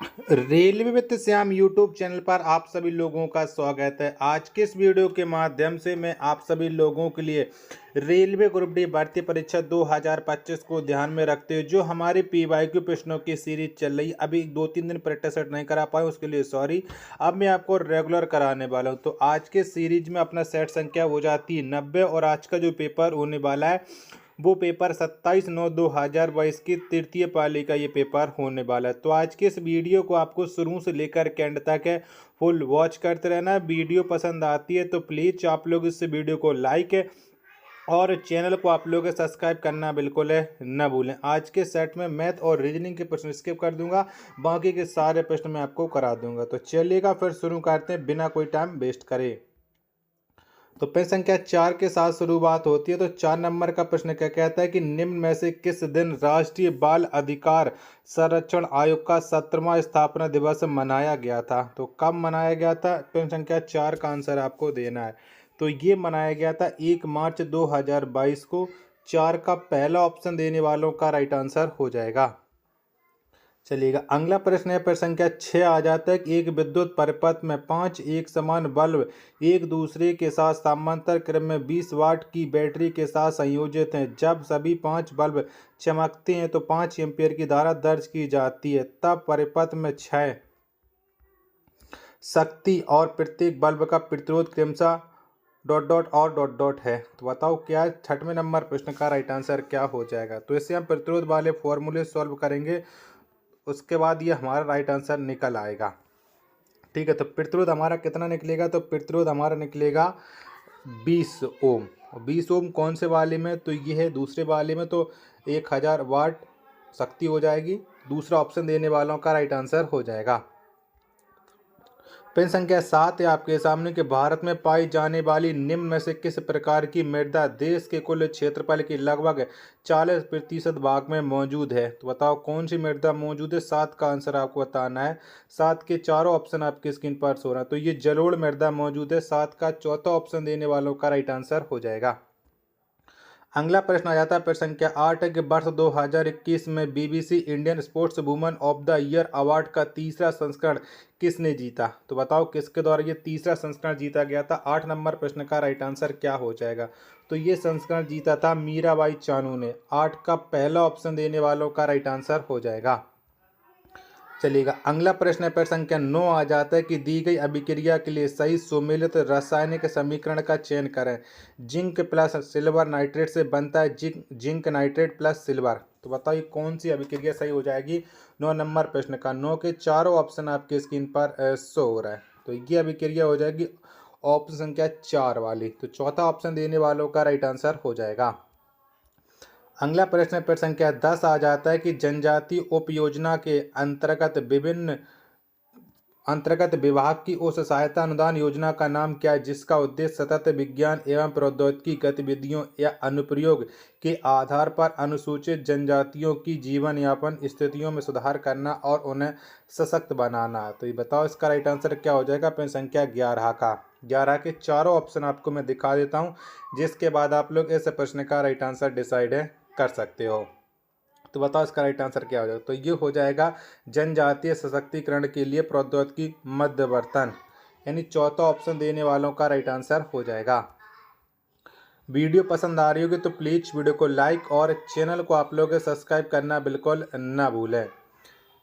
Railway with Shyam YouTube channel पर आप सभी लोगों का स्वागत है। आज के इस वीडियो के माध्यम से मैं आप सभी लोगों के लिए रेलवे ग्रुप डी भर्ती परीक्षा 2025 को ध्यान में रखते हुए जो हमारी पीवाईक्यू प्रश्नों की सीरीज चल रही, अभी 2-3 दिन प्रैक्टिस सेट नहीं करा पाए, उसके लिए सॉरी। अब मैं आपको रेगुलर कराने वाला हूं। तो आज के सीरीज में अपना सेट संख्या हो जाती है 90 और आज का जो पेपर होने वाला है वो पेपर 27/9/2022 की तृतीय पाली का ये पेपर होने वाला है। तो आज के इस वीडियो को आपको शुरू से लेकर के एंड तक है फुल वॉच करते रहना। वीडियो पसंद आती है तो प्लीज़ आप लोग इस वीडियो को लाइक है और चैनल को आप लोग सब्सक्राइब करना बिल्कुल है न भूलें। आज के सेट में मैथ और रीजनिंग के प्रश्न स्किप कर दूंगा, बाकी के सारे प्रश्न मैं आपको करा दूंगा। तो चलिएगा फिर शुरू करते हैं बिना कोई टाइम वेस्ट करे। तो प्रश्न संख्या 4 के साथ शुरुआत होती है। तो 4 नंबर का प्रश्न क्या कहता है कि निम्न में से किस दिन राष्ट्रीय बाल अधिकार संरक्षण आयोग का 17वां स्थापना दिवस मनाया गया था। तो कब मनाया गया था, प्रश्न संख्या 4 का आंसर आपको देना है। तो ये मनाया गया था 1 मार्च 2022 को। 4 का पहला ऑप्शन देने वालों का राइट आंसर हो जाएगा। चलिएगा, अगला प्रश्न है प्रश्न संख्या 6 आ जाता है कि एक विद्युत परिपथ में 5 एक समान बल्ब एक दूसरे के साथ समांतर क्रम में 20 वाट की बैटरी के साथ संयोजित हैं। जब सभी 5 बल्ब चमकते हैं तो 5 एम्पीयर की धारा दर्ज की जाती है। तब परिपथ में 6 शक्ति और प्रत्येक बल्ब का प्रतिरोध क्रमशः डॉट डॉट और डॉट डॉट है। तो बताओ क्या 6वें नंबर प्रश्न का राइट आंसर क्या हो जाएगा। तो इससे हम प्रतिरोध वाले फॉर्मूले सॉल्व करेंगे, उसके बाद ये हमारा राइट आंसर निकल आएगा। ठीक है, तो प्रतिरोध हमारा कितना निकलेगा, तो प्रतिरोध हमारा निकलेगा 20 ओम। 20 ओम कौन से वाले में, तो ये है दूसरे वाले में, तो 1000 वाट शक्ति हो जाएगी। दूसरा ऑप्शन देने वालों का राइट आंसर हो जाएगा। प्रश्न संख्या 7 है आपके सामने कि भारत में पाई जाने वाली निम्न में से किस प्रकार की मृदा देश के कुल क्षेत्रफल के लगभग 40% भाग में मौजूद है। तो बताओ कौन सी मृदा मौजूद है। 7 का आंसर आपको बताना है। 7 के चारों ऑप्शन आपकी स्क्रीन पर शो रहा है। तो ये जलोढ़ मृदा मौजूद है। 7 का चौथा ऑप्शन देने वालों का राइट आंसर हो जाएगा। अगला प्रश्न आ जाता है प्रश्न संख्या 8 है कि वर्ष 2021 में BBC Indian sports woman of the year award का तीसरा संस्करण किसने जीता। तो बताओ किसके द्वारा ये तीसरा संस्करण जीता गया था। 8 नंबर प्रश्न का राइट आंसर क्या हो जाएगा। तो ये संस्करण जीता था मीराबाई चानू ने। 8 का पहला ऑप्शन देने वालों का राइट आंसर हो जाएगा। चलिएगा, अगला प्रश्न है प्रश्न संख्या 9 आ जाता है कि दी गई अभिक्रिया के लिए सही सुमेलित रासायनिक समीकरण का चयन करें। जिंक प्लस सिल्वर नाइट्रेट से बनता है जिंक नाइट्रेट प्लस सिल्वर। तो बताइए कौन सी अभिक्रिया सही हो जाएगी 9 नंबर प्रश्न का। 9 के चारों ऑप्शन आपके स्क्रीन पर शो हो रहा है। तो ये अभिक्रिया हो जाएगी ऑप्शन संख्या 4 वाली। तो चौथा ऑप्शन देने वालों का राइट आंसर हो जाएगा। अगला प्रश्न प्रश्न संख्या 10 आ जाता है कि जनजातीय उप योजना के अंतर्गत विभाग की उस सहायता अनुदान योजना का नाम क्या है जिसका उद्देश्य सतत विज्ञान एवं प्रौद्योगिकी गतिविधियों या अनुप्रयोग के आधार पर अनुसूचित जनजातियों की जीवन यापन स्थितियों में सुधार करना और उन्हें सशक्त बनाना। तो ये बताओ इसका राइट आंसर क्या हो जाएगा। प्रश्न संख्या 11 का। 11 के चारों ऑप्शन आपको मैं दिखा देता हूँ, जिसके बाद आप लोग इस प्रश्न का राइट आंसर डिसाइड कर सकते हो। तो बताओ इसका राइट आंसर क्या हो जाएगा। तो ये हो जाएगा जनजातीय सशक्तिकरण के लिए प्रौद्योगिकी मध्यवर्तन, यानी चौथा ऑप्शन देने वालों का राइट आंसर हो जाएगा। वीडियो पसंद आ रही होगी तो प्लीज़ वीडियो को लाइक और चैनल को आप लोग सब्सक्राइब करना बिल्कुल ना भूलें।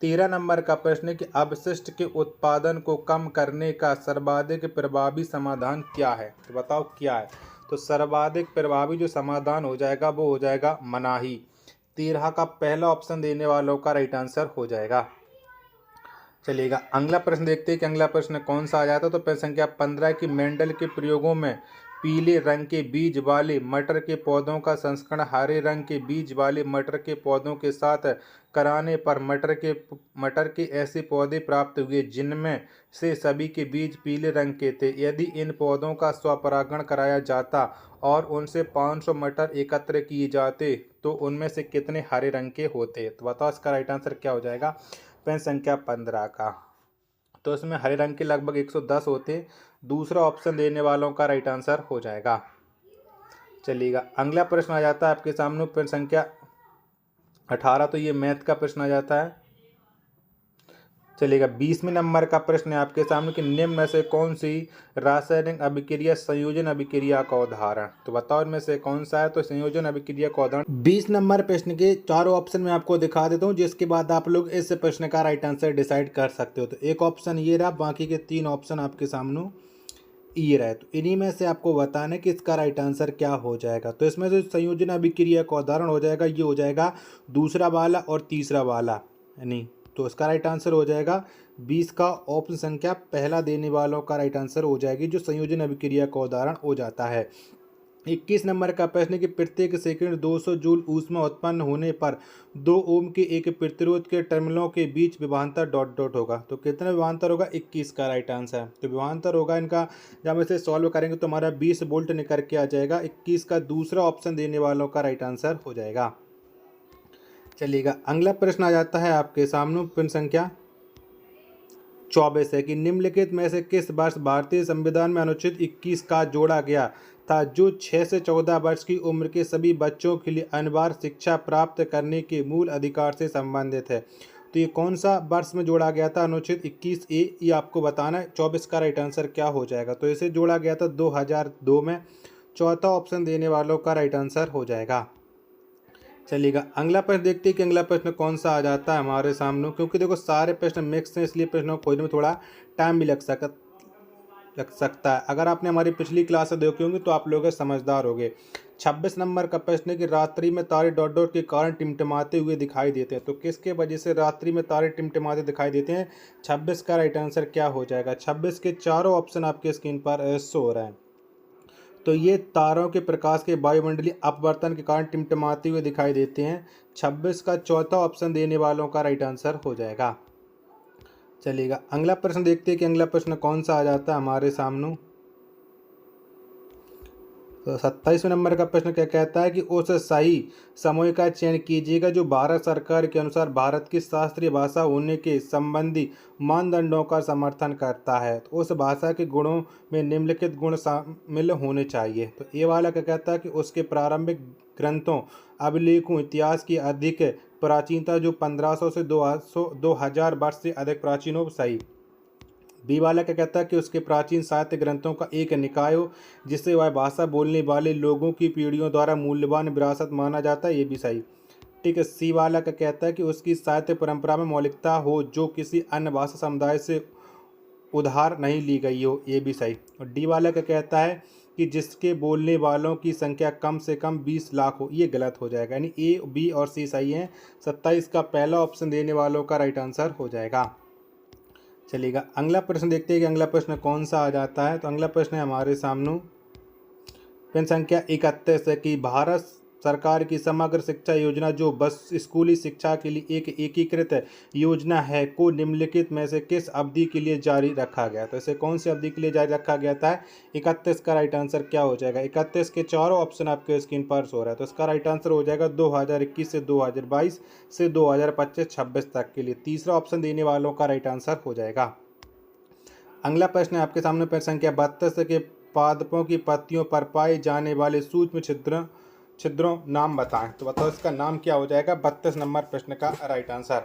13 नंबर का प्रश्न है कि अपशिष्ट के उत्पादन को कम करने का सर्वाधिक प्रभावी समाधान क्या है। तो बताओ क्या है। तो सर्वाधिक प्रभावी जो समाधान हो जाएगा वो हो जाएगा मनाही। 13 का पहला ऑप्शन देने वालों का राइट आंसर हो जाएगा। चलिएगा, अगला प्रश्न देखते हैं कि अगला प्रश्न कौन सा आ जाता है। तो प्रश्न संख्या 15 की मेंडल के प्रयोगों में पीले रंग के बीज वाले मटर के पौधों का संस्करण हरे रंग के बीज वाले मटर के पौधों के साथ कराने पर मटर के ऐसे पौधे प्राप्त हुए जिनमें से सभी के बीज पीले रंग के थे। यदि इन पौधों का स्वपरागण कराया जाता और उनसे 500 मटर एकत्र किए जाते तो उनमें से कितने हरे रंग के होते। तो बताओ इसका राइट आंसर क्या हो जाएगा। प्रश्न संख्या 15 का। तो इसमें हरे रंग के लगभग 110 होते। दूसरा ऑप्शन देने वालों का राइट आंसर हो जाएगा। चलिएगा, अगला प्रश्न आ जाता है आपके सामने प्रश्न संख्या 18। तो ये मैथ का प्रश्न आ जाता है। चलिएगा 20वें नंबर का प्रश्न है आपके सामने कि निम्न में से कौन सी रासायनिक अभिक्रिया संयोजन अभिक्रिया का उदाहरण। तो बताओ इनमें से कौन सा है। तो संयोजन अभिक्रिया का उदाहरण 20 नंबर प्रश्न के चारों ऑप्शन में आपको दिखा देता हूँ, जिसके बाद आप लोग इस प्रश्न का राइट आंसर डिसाइड कर सकते हो। तो एक ऑप्शन ये रहा, बाकी के 3 ऑप्शन आपके सामने ये रहा है। तो इन्हीं में से आपको बताना है कि इसका राइट आंसर क्या हो जाएगा। तो इसमें से संयोजन अभिक्रिया का उदाहरण हो जाएगा, ये हो जाएगा दूसरा वाला और तीसरा वाला, यानी तो इसका राइट आंसर हो जाएगा 20 का ऑप्शन संख्या पहला देने वालों का राइट आंसर हो जाएगी, जो संयोजन अभिक्रिया का उदाहरण हो जाता है। 21 नंबर का प्रश्न कि प्रत्येक सेकंड 200 जूल ऊष्मा उत्पन्न होने पर 2 ओम के एक प्रतिरोध के टर्मिनलों के बीच विभवांतर डॉट डॉट होगा। तो कितना विभवांतर होगा, 21 का राइट आंसर। तो विभवांतर होगा इनका, जब इसे सॉल्व करेंगे तो हमारा 20 वोल्ट निकल के आ जाएगा। 21 का दूसरा ऑप्शन देने वालों का राइट आंसर हो जाएगा। चलिएगा अगला प्रश्न आ जाता है आपके सामने, प्रश्न संख्या 24 है कि निम्नलिखित में से किस वर्ष भारतीय संविधान में अनुच्छेद 21 का जोड़ा गया था, जो 6 से 14 वर्ष की उम्र के सभी बच्चों के लिए अनिवार्य शिक्षा प्राप्त करने के मूल अधिकार से संबंधित है। तो ये कौन सा वर्ष में जोड़ा गया था, अनुच्छेद 21A, ये आपको बताना है। 24 का राइट आंसर क्या हो जाएगा। तो इसे जोड़ा गया था 2002 में। चौथा ऑप्शन देने वालों का राइट आंसर हो जाएगा। चलिएगा अगला प्रश्न देखते हैं कि अगला प्रश्न कौन सा आ जाता है हमारे सामने, क्योंकि देखो सारे प्रश्न मिक्स हैं, इसलिए प्रश्नों को खोजने में थोड़ा टाइम भी लग सकता है। अगर आपने हमारी पिछली क्लास देखी होंगी तो आप लोग समझदार होंगे। 26 नंबर का प्रश्न है कि रात्रि में तारे डॉट डॉट के कारण टिमटिमाते हुए दिखाई देते हैं। तो किसके वजह से रात्रि में तारे टिमटिमाते दिखाई देते हैं। 26 का राइट आंसर क्या हो जाएगा। 26 के चारों ऑप्शन आपके स्क्रीन पर शो हो रहे हैं। तो ये तारों के प्रकाश के वायुमंडलीय अपवर्तन के कारण टिमटिमाते हुए दिखाई देते हैं। 26 का चौथा ऑप्शन देने वालों का राइट आंसर हो जाएगा। चलिएगा अगला प्रश्न देखते हैं कि अगला प्रश्न कौन सा आ जाता है हमारे सामने। तो 27वें नंबर का प्रश्न क्या कहता है कि उस सही समूह का चयन कीजिएगा जो भारत सरकार के अनुसार भारत की शास्त्रीय भाषा होने के संबंधी मानदंडों का समर्थन करता है। तो उस भाषा के गुणों में निम्नलिखित गुण शामिल होने चाहिए। तो ये वाला क्या कहता है कि उसके प्रारंभिक ग्रंथों, अभिलेखों, इतिहास की अधिक प्राचीनता जो 1500 से 2000 वर्ष से अधिक प्राचीन हो, सही। बी वाला क्या कहता है कि उसके प्राचीन साहित्य ग्रंथों का एक निकाय हो जिससे वह भाषा बोलने वाले लोगों की पीढ़ियों द्वारा मूल्यवान विरासत माना जाता है, ये भी सही। ठीक है। सी वाला का कहता है कि उसकी साहित्य परंपरा में मौलिकता हो जो किसी अन्य भाषा समुदाय से उधार नहीं ली गई हो, ये भी सही। और डी वाला का कहता है कि जिसके बोलने वालों की संख्या कम से कम 20 लाख हो, ये गलत हो जाएगा। यानी ए, बी और सी सही है। 27 का पहला ऑप्शन देने वालों का राइट आंसर हो जाएगा। चलिएगा अगला प्रश्न देखते हैं कि अगला प्रश्न कौन सा आ जाता है। तो अगला प्रश्न है हमारे सामने, प्रश्न संख्या 31 है कि भारत सरकार की समग्र शिक्षा योजना जो बस स्कूली शिक्षा के लिए एक एकीकृत योजना है को निम्नलिखित में से किस अवधि के लिए जारी रखा गया। तो इसे कौन सी अवधि के लिए जारी रखा गया था। 31 का राइट आंसर क्या हो जाएगा। 31 के चारों ऑप्शन आपके स्क्रीन पर हो रहा है। तो इसका राइट आंसर हो जाएगा 2021 से 2022 से 2025-26 तक के लिए। तीसरा ऑप्शन देने वालों का राइट आंसर हो जाएगा। अगला प्रश्न है आपके सामने, प्रश्न संख्या 32 के पादपों की पत्तियों पर पाए जाने वाले सूक्ष्म छिद्रों नाम बताएं। तो बताओ इसका नाम क्या हो जाएगा। 32 नंबर प्रश्न का राइट आंसर।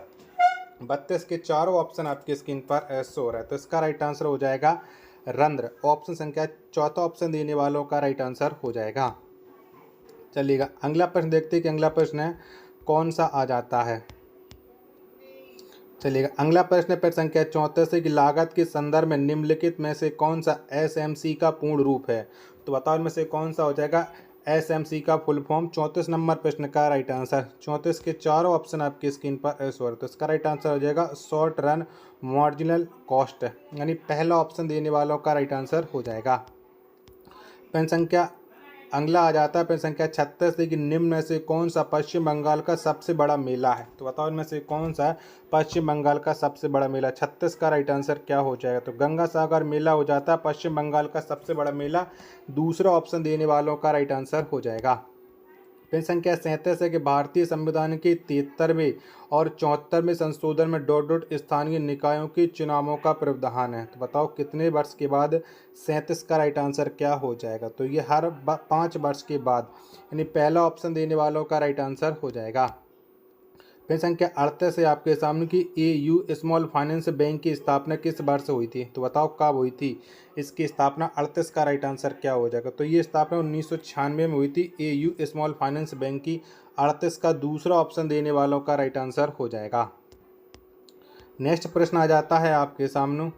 32 के चारों ऑप्शन आपके स्क्रीन पर शो हो रहा है। तो इसका राइट आंसर हो जाएगा रंध्र। ऑप्शन संख्या चौथा ऑप्शन देने वालों का राइट आंसर हो जाएगा। चलिएगा अगला प्रश्न देखते हैं कि अगला प्रश्न कौन सा आ जाता है। चलिएगा अगला प्रश्न प्रश्न संख्या 34 है कि लागत के संदर्भ में निम्नलिखित में से कौन सा एसएमसी का पूर्ण रूप है। तो बताओ इनमें से कौन सा हो जाएगा एसएमसी का फुल फॉर्म। 34 नंबर प्रश्न का राइट आंसर। 34 के चारों ऑप्शन आपकी स्क्रीन पर शो। तो इसका राइट आंसर हो जाएगा शॉर्ट रन मार्जिनल कॉस्ट, यानी पहला ऑप्शन देने वालों का राइट आंसर हो जाएगा। प्रश्न संख्या अगला आ जाता है प्रश्न संख्या 36 है कि निम्न में से कौन सा पश्चिम बंगाल का सबसे बड़ा मेला है। तो बताओ इनमें से कौन सा पश्चिम बंगाल का सबसे बड़ा मेला। 36 का राइट आंसर क्या हो जाएगा। तो गंगा सागर मेला हो जाता है पश्चिम बंगाल का सबसे बड़ा मेला। दूसरा ऑप्शन देने वालों का राइट आंसर हो जाएगा। प्रश्न संख्या 37 है कि भारतीय संविधान के 73वें और 74वें संशोधन में डॉट डॉट स्थानीय निकायों के चुनावों का प्रावधान है। तो बताओ कितने वर्ष के बाद। 37 का राइट आंसर क्या हो जाएगा। तो ये हर 5 वर्ष के बाद, यानी पहला ऑप्शन देने वालों का राइट आंसर हो जाएगा। प्रश्न संख्या 38 है आपके सामने कि एयू स्मॉल फाइनेंस बैंक की स्थापना किस वर्ष हुई थी? तो बताओ कब हुई थी इसकी स्थापना? 38 का राइट आंसर क्या हो जाएगा? तो ये स्थापना 1996 में हुई थी एयू स्मॉल फाइनेंस बैंक की। 38 का दूसरा ऑप्शन देने वालों का राइट आंसर हो जाएगा। नेक्स्ट प्रश्न आ जाता है आपके सामने।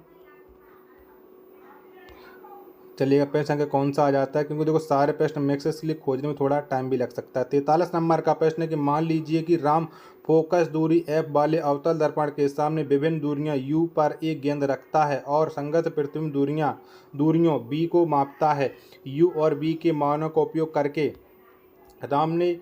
चलिएगा प्रश्न संख्या कौन सा आ जाता है, क्योंकि देखो सारे प्रश्न मिक्स इसलिए खोजने में थोड़ा टाइम भी लग सकता है। 43 नंबर का प्रश्न है कि मान लीजिए कि राम फोकस दूरी एफ वाले अवतल दर्पण के सामने विभिन्न दूरियां यू पर एक गेंद रखता है और संगत प्रतिबिंब दूरियों बी को मापता है। यू और बी के मानों का उपयोग करके राम ने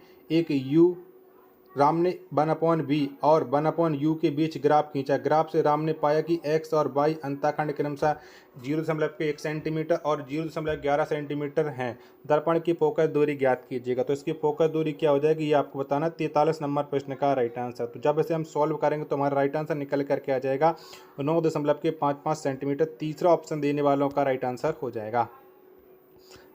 1/b और 1/u के बीच ग्राफ खींचा। ग्राफ से राम ने पाया कि x और y अंतःखंड क्रमशः 0.1 सेंटीमीटर और 0.11 सेंटीमीटर हैं। दर्पण की फोकस दूरी ज्ञात कीजिएगा। तो इसकी फोकस दूरी क्या हो जाएगी ये आपको बताना। 43 नंबर प्रश्न का राइट आंसर। तो जब इसे हम सॉल्व करेंगे तो हमारा राइट आंसर निकल करके आ जाएगा 9.55 सेंटीमीटर। तीसरा ऑप्शन देने वालों का राइट आंसर हो जाएगा।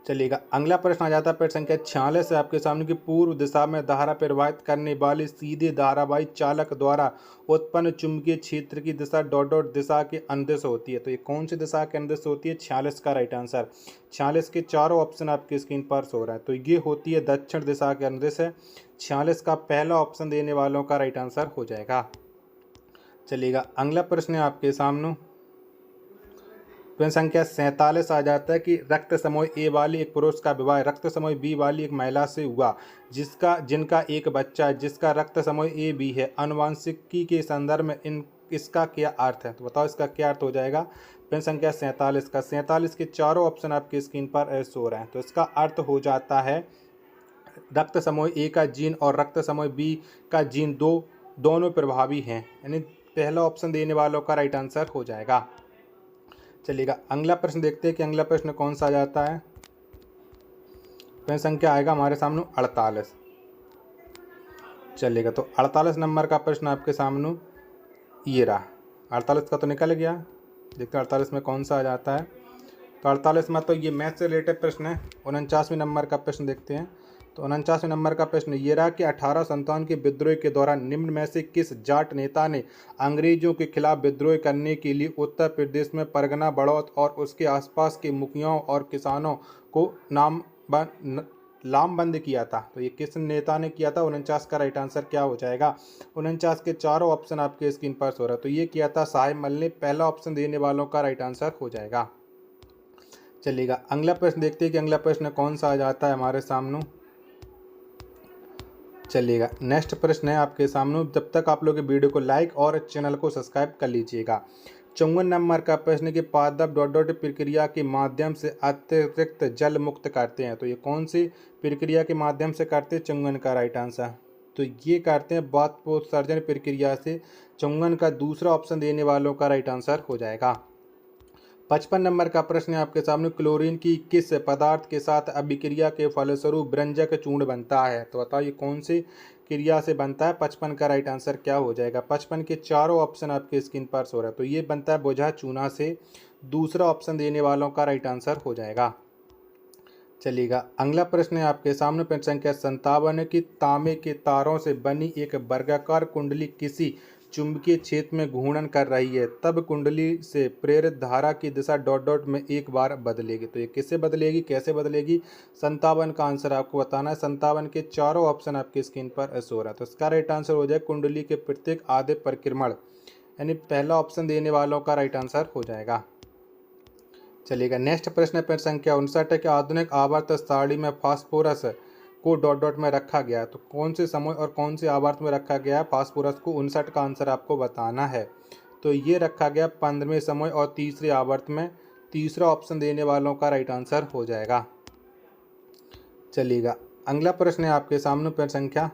चलिएगा अगला प्रश्न आ जाता है प्रश्न संख्या 46 से आपके सामने की पूर्व दिशा में धारा प्रवाहित करने वाली सीधे धारावाही चालक द्वारा उत्पन्न चुंबकीय क्षेत्र की दिशा डॉट डॉट दिशा के अनुदिश होती है। तो ये कौन सी दिशा के अनुदिश होती है? 46 का राइट आंसर। 46 के चारों ऑप्शन आपकी स्क्रीन पर शो रहा है। तो ये होती है दक्षिण दिशा के अनुदिश है। 46 का पहला ऑप्शन देने वालों का राइट आंसर हो जाएगा। चलिएगा अगला प्रश्न है आपके सामने। प्रश्न संख्या 47 आ जाता है कि रक्त समूह ए वाली एक पुरुष का विवाह रक्त समूह बी वाली एक महिला से हुआ जिनका एक बच्चा है जिसका रक्त समूह ए बी है। आनुवंशिकी के संदर्भ में इसका क्या अर्थ है? तो बताओ इसका क्या अर्थ हो जाएगा? प्रश्न संख्या 47 का 47 के चारों ऑप्शन आपकी स्क्रीन पर शो रहे हैं। तो इसका अर्थ हो जाता है रक्त समूह ए का जीन और रक्त समूह बी का जीन दोनों प्रभावी हैं, यानी पहला ऑप्शन देने वालों का राइट आंसर हो जाएगा। चलिएगा अगला प्रश्न देखते हैं कि अगला प्रश्न कौन सा आ जाता है। प्रश्न संख्या आएगा हमारे सामने 48। चलिएगा तो 48 नंबर का प्रश्न आपके सामने ये रहा। 48 का तो निकल गया। देखते हैं 48 में कौन सा आ जाता है। तो 48 में तो ये मैथ से रिलेटेड प्रश्न है। 49वें नंबर का प्रश्न देखते हैं। तो 49वें नंबर का प्रश्न ये रहा कि 1857 के विद्रोह के दौरान निम्न में से किस जाट नेता ने अंग्रेजों के खिलाफ विद्रोह करने के लिए उत्तर प्रदेश में परगना बड़ौत और उसके आसपास के मुखियाओं और किसानों को लामबंद किया था? तो ये किस नेता ने किया था? 49 का राइट आंसर क्या हो जाएगा? 49 के चारों ऑप्शन आपके स्क्रीन पर हो रहा है। तो ये किया था साहेब मल ने। पहला ऑप्शन देने वालों का राइट आंसर हो जाएगा। चलिएगा अगला प्रश्न देखते हैं कि अगला प्रश्न कौन सा आ जाता है हमारे सामने। चलिएगा नेक्स्ट प्रश्न है आपके सामने। जब तक आप लोग वीडियो को लाइक और चैनल को सब्सक्राइब कर लीजिएगा। 54 नंबर का प्रश्न कि पादप डॉट डॉट प्रक्रिया के माध्यम से अतिरिक्त जल मुक्त करते हैं। तो ये कौन सी प्रक्रिया के माध्यम से करते हैं? चुंबन का राइट आंसर। तो ये करते हैं बाष्पोत्सर्जन प्रक्रिया से। चुंबन का दूसरा ऑप्शन देने वालों का राइट आंसर हो जाएगा। 55 नंबर का प्रश्न है आपके सामने। क्लोरीन की किस पदार्थ के साथ अभिक्रिया के फलस्वरूप व्यंजक चूर्ण बनता है? तो बताओ ये कौन सी क्रिया से बनता है? 55 का राइट आंसर क्या हो जाएगा? 55 के चारों ऑप्शन आपके स्क्रीन पर शो रहा है। तो ये बनता है बोझा चूना से। दूसरा ऑप्शन देने वालों का राइट आंसर हो जाएगा। चलिएगा अगला प्रश्न है आपके सामने। प्रश्न संख्या 57 की तांबे के तारों से बनी एक वर्गाकार कुंडली किसी चुंबकीय क्षेत्र में घूर्णन कर रही है, तब कुंडली से प्रेरित धारा की दिशा डॉट डॉट में एक बार बदलेगी। तो ये किससे बदलेगी, कैसे बदलेगी? 57 का आंसर आपको बताना है। 57 के चारों ऑप्शन आपकी स्क्रीन पर शो रहा है। तो इसका राइट आंसर हो जाए कुंडली के प्रत्येक आधे परिक्रमण, यानी पहला ऑप्शन देने वालों का राइट आंसर हो जाएगा। चलिएगा नेक्स्ट प्रश्न है प्रश्न संख्या 59 कि आधुनिक आवर्त सारणी में फास्फोरस को डॉट डॉट में रखा गया है। तो कौन से समय और कौन से आवर्त में रखा गया है फास्फोरस को? 59 का आंसर आपको बताना है। तो ये रखा गया 15वें समय और तीसरे आवर्त में। तीसरा ऑप्शन देने वालों का राइट आंसर हो जाएगा। चलिएगा अगला प्रश्न है आपके सामने प्रश्न संख्या,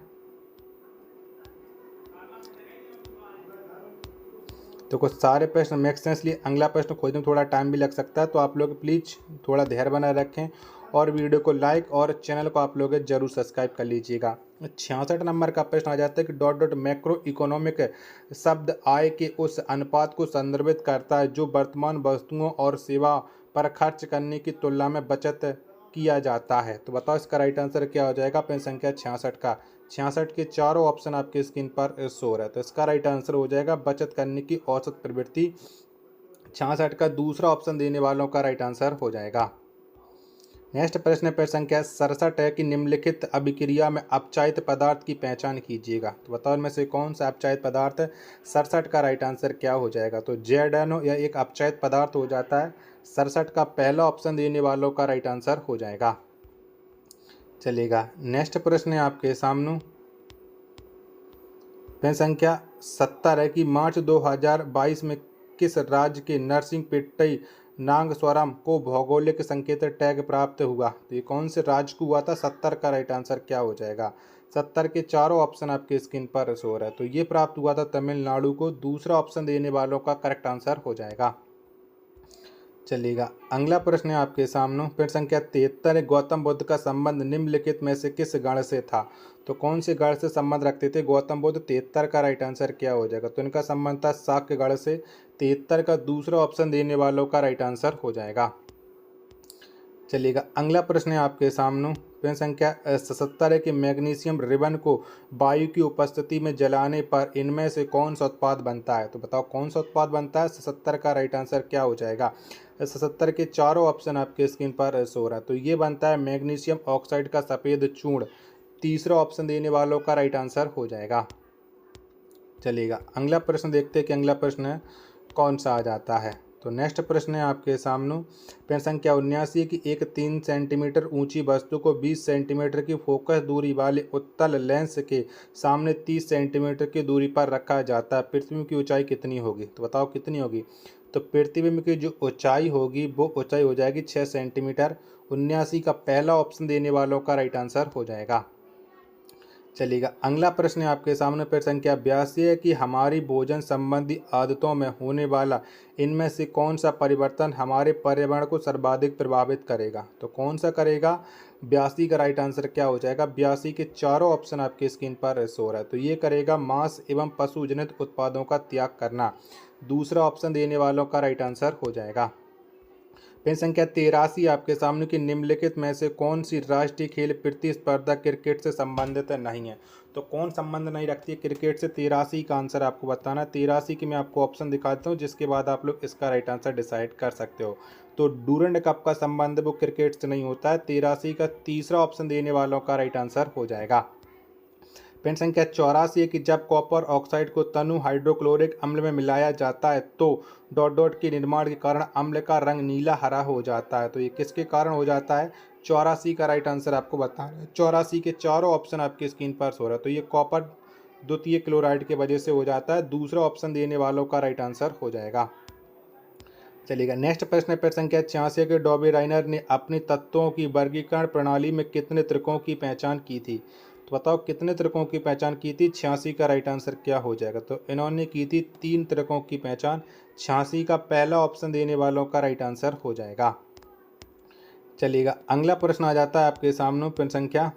तो कुछ सारे प्रश्न मैक्स हैं इसलिए अगला प्रश्न खोजने में थोड़ा टाइम भी लग सकता है। तो आप लोग प्लीज़ थोड़ा धैर्य बनाए रखें और वीडियो को लाइक और चैनल को आप लोग जरूर सब्सक्राइब कर लीजिएगा। 66 नंबर का प्रश्न आ जाता है कि डॉट डॉट मैक्रो इकोनॉमिक शब्द आय के उस अनुपात को संदर्भित करता है जो वर्तमान वस्तुओं और सेवा पर खर्च करने की तुलना में बचत किया जाता है। तो बताओ इसका राइट आंसर क्या हो जाएगा? प्रश्न संख्या 66 का 66 के चारों ऑप्शन आपके स्क्रीन पर शो हो रहा है। तो इसका राइट आंसर हो जाएगा बचत करने की औसत प्रवृत्ति। 66 का दूसरा ऑप्शन देने वालों का राइट आंसर हो जाएगा। नेक्स्ट प्रश्न पर संख्या 67 है कि निम्नलिखित अभिक्रिया में अपचायित पदार्थ की पहचान कीजिएगा। तो बताओ इनमें से कौन सा अपचायित पदार्थ है। 67 का राइट आंसर क्या हो जाएगा। तो जेडानो यह एक अपचायित पदार्थ हो जाता है। 67 का पहला ऑप्शन देने वालों का राइट आंसर हो जाएगा। चलेगा, नेक्स्ट प्रश्न है आपके सामने। प्रश्न संख्या 70 है कि मार्च 2022 में किस राज्य के नरसिंहपेट्टई नागस्वरम को भौगोलिक संकेत टैग प्राप्त हुआ। तो ये कौन से राज्य को हुआ था। 70 का राइट आंसर क्या हो जाएगा। 70 के चारों ऑप्शन आपके स्क्रीन पर शो हो रहा है। तो ये प्राप्त हुआ था तमिलनाडु को। दूसरा ऑप्शन देने वालों का करेक्ट आंसर हो जाएगा। चलिएगा, अगला प्रश्न है आपके सामने। प्रश्न संख्या 73 गौतम बुद्ध का संबंध निम्नलिखित में से किस गण से था। तो कौन से गण से संबंध रखते थे गौतम बुद्ध। 73 का राइट आंसर क्या हो जाएगा। तो इनका संबंध था शाक्य गण से। 73 का दूसरा ऑप्शन देने वालों का राइट आंसर हो जाएगा। चलिएगा, अगला प्रश्न है आपके सामने। प्रश्न संख्या 77 है कि मैग्नीशियम रिबन को वायु की उपस्थिति में जलाने पर इनमें से कौन सा उत्पाद बनता है। तो बताओ कौन सा उत्पाद बनता है। 77 का राइट आंसर क्या हो जाएगा। 77 के चारों ऑप्शन आपके स्क्रीन पर शो हो रहा है। तो ये बनता है मैग्नीशियम ऑक्साइड का सफ़ेद चूर्ण। तीसरा ऑप्शन देने वालों का राइट आंसर हो जाएगा। चलिएगा, अगला प्रश्न देखते हैं कि अगला प्रश्न कौन सा आ जाता है। तो नेक्स्ट प्रश्न है आपके सामने। प्रश्न संख्या 79 की एक 3 सेंटीमीटर ऊंची वस्तु को 20 सेंटीमीटर की फोकस दूरी वाले उत्तल लेंस के सामने 30 सेंटीमीटर की दूरी पर रखा जाता है। पृथ्वी की ऊंचाई कितनी होगी। तो बताओ कितनी होगी। तो पृथ्वी की जो ऊंचाई होगी वो ऊंचाई हो जाएगी 6 सेंटीमीटर। 79 का पहला ऑप्शन देने वालों का राइट आंसर हो जाएगा। चलिएगा, अगला प्रश्न है आपके सामने। प्रश्न संख्या 82 है कि हमारी भोजन संबंधी आदतों में होने वाला इनमें से कौन सा परिवर्तन हमारे पर्यावरण को सर्वाधिक प्रभावित करेगा। तो कौन सा करेगा। 82 का राइट आंसर क्या हो जाएगा। 82 के चारों ऑप्शन आपके स्क्रीन पर शो हो रहा है। तो ये करेगा मांस एवं पशुजनित उत्पादों का त्याग करना। दूसरा ऑप्शन देने वालों का राइट आंसर हो जाएगा। प्रश्न संख्या 83 आपके सामने की निम्नलिखित में से कौन सी राष्ट्रीय खेल प्रतिस्पर्धा क्रिकेट से संबंधित नहीं है। तो कौन संबंध नहीं रखती है क्रिकेट से। 83 का आंसर आपको बताना है। 83 की मैं आपको ऑप्शन दिखा देता हूँ जिसके बाद आप लोग इसका राइट आंसर डिसाइड कर सकते हो। तो डूरंड कप का संबंध वो क्रिकेट से नहीं होता है। 83 का तीसरा ऑप्शन देने वालों का राइट आंसर हो जाएगा। प्रश्न संख्या 84 है कि जब कॉपर ऑक्साइड को तनु हाइड्रोक्लोरिक अम्ल में मिलाया जाता है तो डॉट डॉट के निर्माण के कारण अम्ल का रंग नीला हरा हो जाता है। तो ये किसके कारण हो जाता है। 84 का राइट आंसर आपको बताना है। 84 के चारों ऑप्शन आपकी स्क्रीन पर शो रहा है। तो ये कॉपर द्वितीय क्लोराइड की वजह से हो जाता है। दूसरा ऑप्शन देने वालों का राइट आंसर हो जाएगा। चलिएगा, नेक्स्ट प्रश्न है प्रश्न संख्या 86 के डॉबी राइनर ने अपनी तत्वों की वर्गीकरण प्रणाली में कितने त्रिकों की पहचान की थी। तो बताओ कितने त्रिकों की पहचान की थी। 86 का राइट आंसर क्या हो जाएगा। तो इन्होंने की थी 3 त्रिकों की पहचान। 86 का पहला ऑप्शन देने वालों का राइट आंसर हो जाएगा। चलिएगा, अगला प्रश्न आ जाता है आपके सामने। प्रश्न संख्या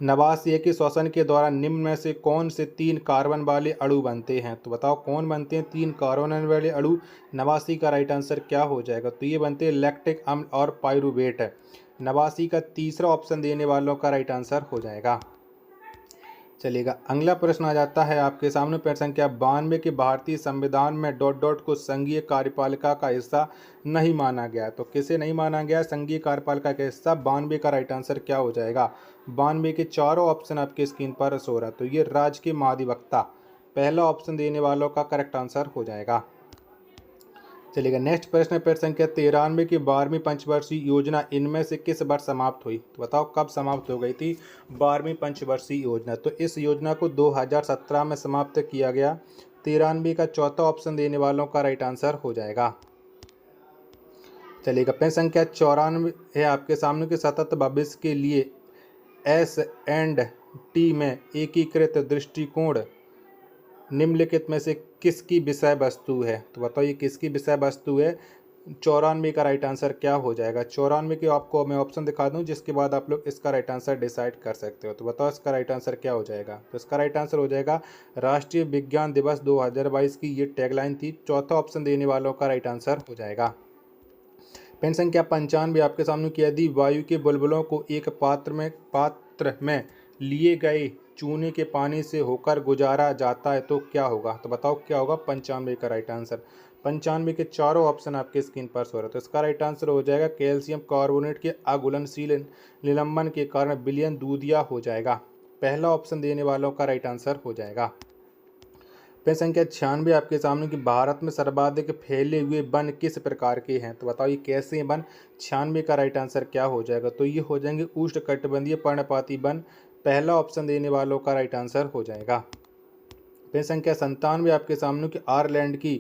89 के श्वसन के दौरान निम्न में से कौन से 3 कार्बन वाले अणु बनते हैं। तो बताओ कौन बनते हैं 3 कार्बन वाले अणु। 89 का राइट आंसर क्या हो जाएगा। तो ये बनते हैं लैक्टिक अम्ल और पाइरूवेट। 89 का तीसरा ऑप्शन देने वालों का राइट आंसर हो जाएगा। चलिएगा, अगला प्रश्न आ जाता है आपके सामने। प्रश्न संख्या 92 के भारतीय संविधान में डॉट डॉट को संघीय कार्यपालिका का हिस्सा नहीं माना गया। तो किसे नहीं माना गया संघीय कार्यपालिका का हिस्सा। 92 का राइट आंसर क्या हो जाएगा। 92 के चारों ऑप्शन आपके स्क्रीन पर शो रहा है। तो ये राज्य के महाधिवक्ता। पहला ऑप्शन देने वालों का करेक्ट आंसर हो जाएगा। चलिएगा, नेक्स्ट प्रश्न है प्रश्न संख्या 93 की 12वीं पंचवर्षीय योजना इनमें से किस वर्ष समाप्त हुई। तो बताओ कब समाप्त हो गई थी 12वीं पंचवर्षीय योजना। तो इस योजना को 2017 में समाप्त किया गया। 93 का चौथा ऑप्शन देने वालों का राइट आंसर हो जाएगा। चलिएगा, प्रश्न संख्या 94 है आपके सामने के सतत भविष्य के लिए S&T में एकीकृत दृष्टिकोण निम्नलिखित में से किसकी विषय वस्तु है। तो बताओ ये किसकी विषय वस्तु है। 94 का राइट आंसर क्या हो जाएगा। 94 के आपको मैं ऑप्शन दिखा दूं जिसके बाद आप लोग इसका राइट आंसर डिसाइड कर सकते हो। तो बताओ इसका राइट आंसर क्या हो जाएगा। तो इसका राइट आंसर हो जाएगा राष्ट्रीय विज्ञान दिवस 2022 की ये टैगलाइन थी। चौथा ऑप्शन देने वालों का राइट आंसर हो जाएगा। पेन संख्या 95 आपके सामने कि यदि वायु के बुलबुलों को एक पात्र में लिए गए चूने के पानी से होकर गुजारा जाता है तो क्या होगा? तो बताओ क्या होगा? 95 का राइट आंसर। 95 के चारों ऑप्शन आपके स्क्रीन पर शो हो रहे हैं। तो इसका राइट आंसर हो जाएगा कैल्शियम कार्बोनेट के अघुलनशील निलंबन के कारण विलयन दूधिया हो जाएगा। पहला ऑप्शन देने वालों का राइट आंसर हो जाएगा। प्रश्न संख्या 96 आपके सामने कि भारत में सर्वाधिक फैले हुए वन किस प्रकार के हैं? तो बताओ ये कैसे हैं वन? 96 का राइट आंसर क्या हो जाएगा? तो ये हो जाएंगे उष्णकटिबंधीय पर्णपाती वन। पहला ऑप्शन देने वालों का राइट आंसर हो जाएगा। प्रश्न संख्या 97 आपके सामने कि आयरलैंड की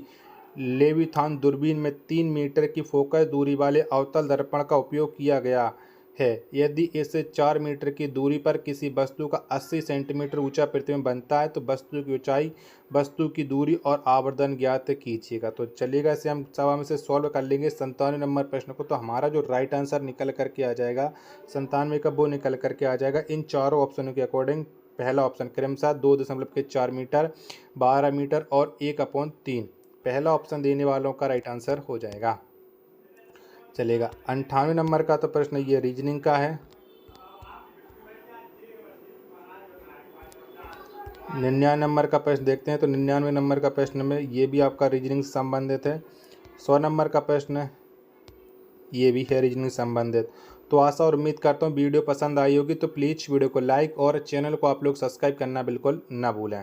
लेविथान दूरबीन में 3 मीटर की फोकस दूरी वाले अवतल दर्पण का उपयोग किया गया है। यदि इससे 4 मीटर की दूरी पर किसी वस्तु का 80 सेंटीमीटर ऊंचा प्रतिबिंब बनता है तो वस्तु की ऊंचाई, वस्तु की दूरी और आवर्धन ज्ञात कीजिएगा। तो चलिएगा इसे हम सवा में से सॉल्व कर लेंगे 97 नंबर प्रश्न को। तो हमारा जो राइट आंसर निकल करके आ जाएगा 97 का, वो निकल करके आ जाएगा इन चारों ऑप्शनों के अकॉर्डिंग। पहला ऑप्शन क्रमशः 2.4 मीटर, 12 मीटर और 1/3। पहला ऑप्शन देने वालों का राइट आंसर हो जाएगा। चलेगा 98 नंबर का तो प्रश्न ये रीजनिंग का है। 99 नंबर का प्रश्न देखते हैं। तो 99 नंबर का प्रश्न में ये भी आपका रीजनिंग से संबंधित है। 100 नंबर का प्रश्न ये भी है रीजनिंग से संबंधित। तो आशा और उम्मीद करता हूँ वीडियो पसंद आई होगी। तो प्लीज़ वीडियो को लाइक और चैनल को आप लोग सब्सक्राइब करना बिल्कुल ना भूलें।